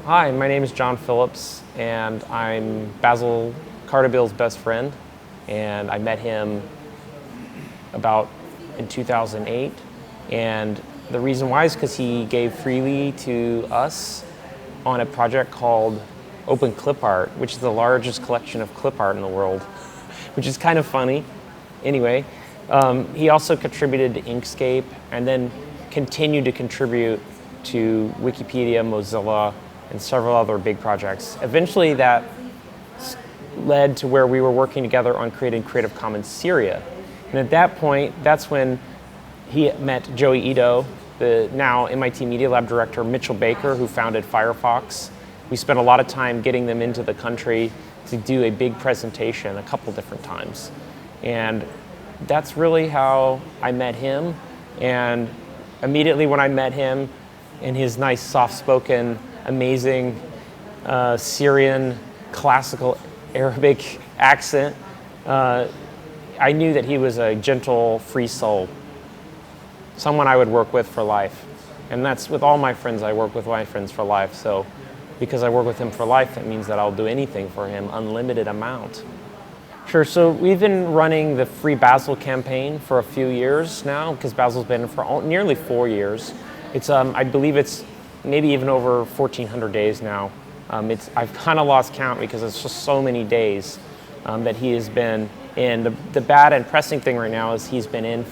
Hi, my name is Jon Phillips, and I'm Bassel, Khartabil's best friend, and I met him about in 2008, and the reason why is because he gave freely to us on a project called Open Clip Art, which is the largest collection of clip art in the world, which is kind of funny. Anyway, he also contributed to Inkscape and then continued to contribute to Wikipedia, Mozilla, and several other big projects. Eventually that led to where we were working together on creating Creative Commons Syria. And at that point, that's when he met Joey Ito, the now MIT Media Lab director, Mitchell Baker, who founded Firefox. We spent a lot of time getting them into the country to do a big presentation a couple different times. And that's really how I met him. And immediately when I met him in his nice, soft-spoken, amazing Syrian classical Arabic accent, I knew that he was a gentle, free soul, someone I would work with for life. And that's with all my friends, I work with my friends for life. So because I work with him for life, that means that I'll do anything for him, unlimited amount. Sure, so we've been running the Free Bassel campaign for a few years now, because Bassel's been for nearly 4 years. It's, I believe it's maybe even over 1,400 days now. I've kind of lost count because it's just so many days that he has been in. The bad and pressing thing right now is he's been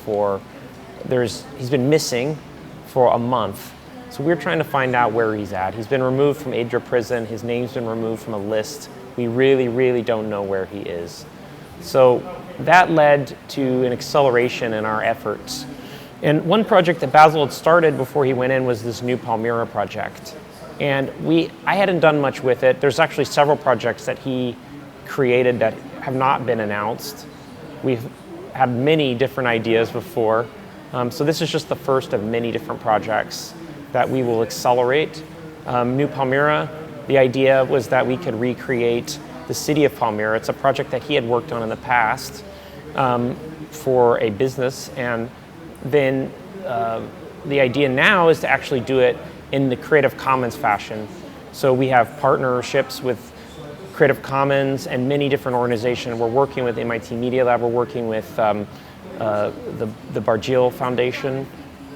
missing for a month. So we're trying to find out where he's at. He's been removed from Adria prison. His name's been removed from a list. We really, really don't know where he is. So that led to an acceleration in our efforts. And one project that Bassel had started before he went in was this newpalmyra project. And I hadn't done much with it. There's actually several projects that he created that have not been announced. We've had many different ideas before. So this is just the first of many different projects that we will accelerate. New Palmyra, the idea was that we could recreate the city of Palmyra. It's a project that he had worked on in the past for a business, and then the idea now is to actually do it in the Creative Commons fashion. So we have partnerships with Creative Commons and many different organizations. We're working with MIT Media Lab, we're working with the Bassel Foundation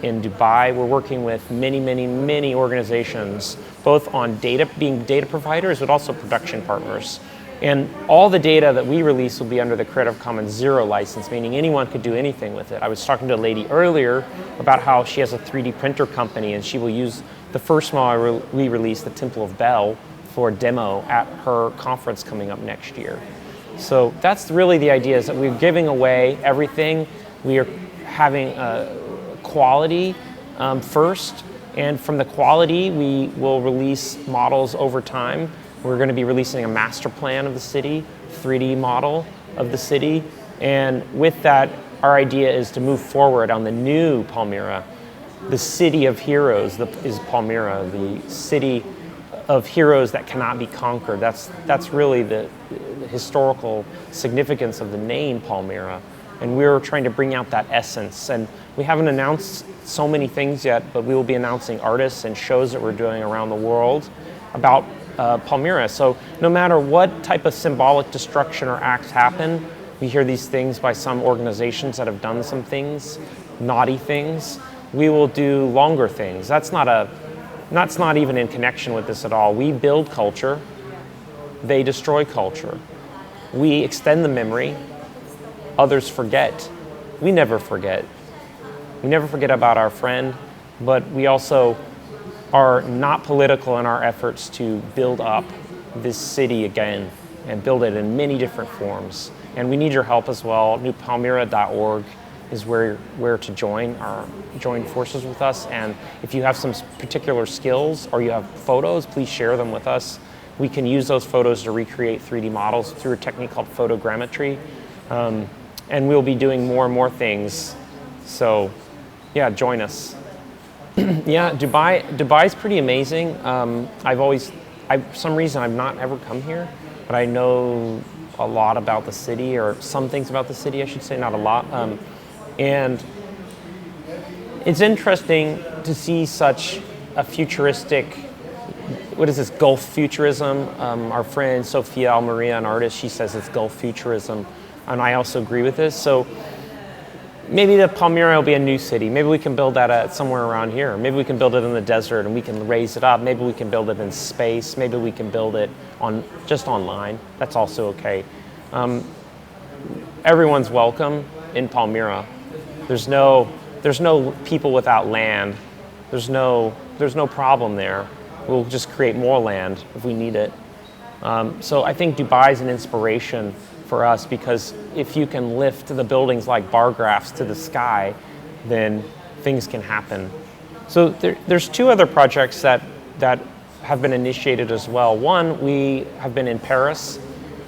in Dubai. We're working with many organizations, both on being data providers, but also production partners. And all the data that we release will be under the Creative Commons Zero license, meaning anyone could do anything with it. I was talking to a lady earlier about how she has a 3D printer company, and she will use the first model we released, the Temple of Bel, for a demo at her conference coming up next year. So that's really the idea, is that we're giving away everything. We are having quality first, and from the quality we will release models over time. We're going to be releasing a master plan of the city, 3D model of the city, and with that our idea is to move forward on the new Palmyra. The city of heroes is Palmyra, the city of heroes that cannot be conquered. That's really the historical significance of the name Palmyra. And we're trying to bring out that essence. And we haven't announced so many things yet, but we will be announcing artists and shows that we're doing around the world about Palmyra. So no matter what type of symbolic destruction or acts happen, we hear these things by some organizations that have done some things, naughty things. We will do longer things. That's not even in connection with this at all. We build culture, they destroy culture. We extend the memory, others forget. We never forget. We never forget about our friend, but we also are not political in our efforts to build up this city again and build it in many different forms. And we need your help as well. newpalmyra.org is where to join forces with us. And if you have some particular skills or you have photos, please share them with us. We can use those photos to recreate 3D models through a technique called photogrammetry. And we'll be doing more and more things. So yeah, join us. Yeah, Dubai's pretty amazing. For some reason I've not ever come here, but I know a lot about the city, or some things about the city, I should say, not a lot. And it's interesting to see such a futuristic what is this, Gulf futurism. Our friend Sophia Almeria, an artist, she says it's Gulf futurism, and I also agree with this. So maybe the Palmyra will be a new city. Maybe we can build that somewhere around here. Maybe we can build it in the desert and we can raise it up. Maybe we can build it in space. Maybe we can build it just online. That's also okay. Everyone's welcome in Palmyra. There's no people without land. There's no problem there. We'll just create more land if we need it. So I think Dubai is an inspiration for us, because if you can lift the buildings like bar graphs to the sky, then things can happen. So there's two other projects that have been initiated as well. One, we have been in Paris,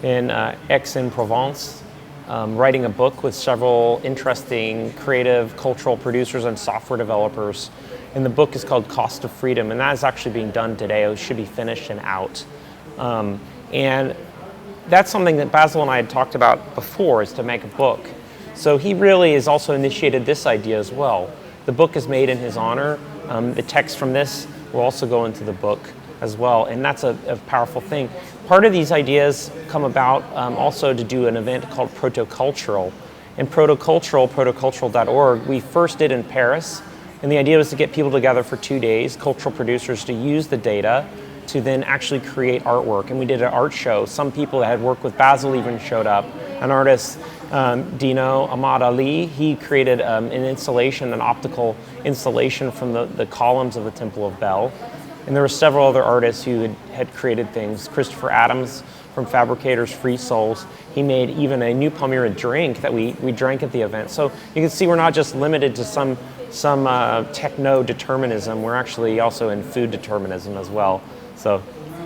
in Aix-en-Provence, writing a book with several interesting creative cultural producers and software developers. And the book is called Cost of Freedom, and that is actually being done today. It should be finished and out. And that's something that Bassel and I had talked about before, is to make a book. So he really has also initiated this idea as well. The book is made in his honor. The text from this will also go into the book as well, and that's a powerful thing. Part of these ideas come about also to do an event called protocultural. And protocultural.org, we first did in Paris, and the idea was to get people together for 2 days, cultural producers, to use the data to then actually create artwork. And we did an art show. Some people that had worked with Bassel even showed up. An artist, Dino Ahmad Ali, he created an installation, an optical installation from the columns of the Temple of Bel. And there were several other artists who had created things. Christopher Adams from Fabricators Free Souls, he made even a New Palmyra drink that we drank at the event. So you can see we're not just limited to some techno-determinism, we're actually also in food determinism as well. So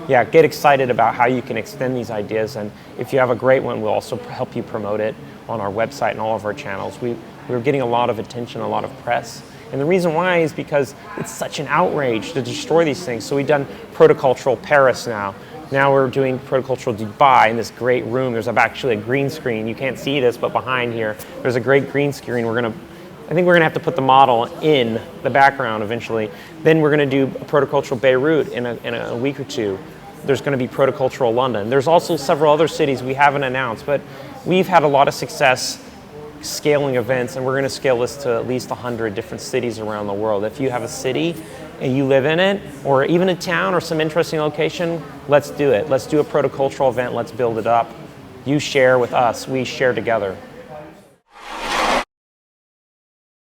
yeah, get excited about how you can extend these ideas, and if you have a great one, we'll also help you promote it on our website and all of our channels. We're getting a lot of attention, a lot of press, and the reason why is because it's such an outrage to destroy these things. So we've done Protocultural Paris now. Now we're doing Protocultural Dubai in this great room. There's actually a green screen. You can't see this, but behind here, there's a great green screen. I think we're going to have to put the model in the background eventually. Then we're going to do a Protocultural Beirut in a week or two. There's going to be Protocultural London. There's also several other cities we haven't announced, but we've had a lot of success scaling events, and we're going to scale this to at least 100 different cities around the world. If you have a city and you live in it, or even a town or some interesting location, let's do it. Let's do a Protocultural event. Let's build it up. You share with us. We share together.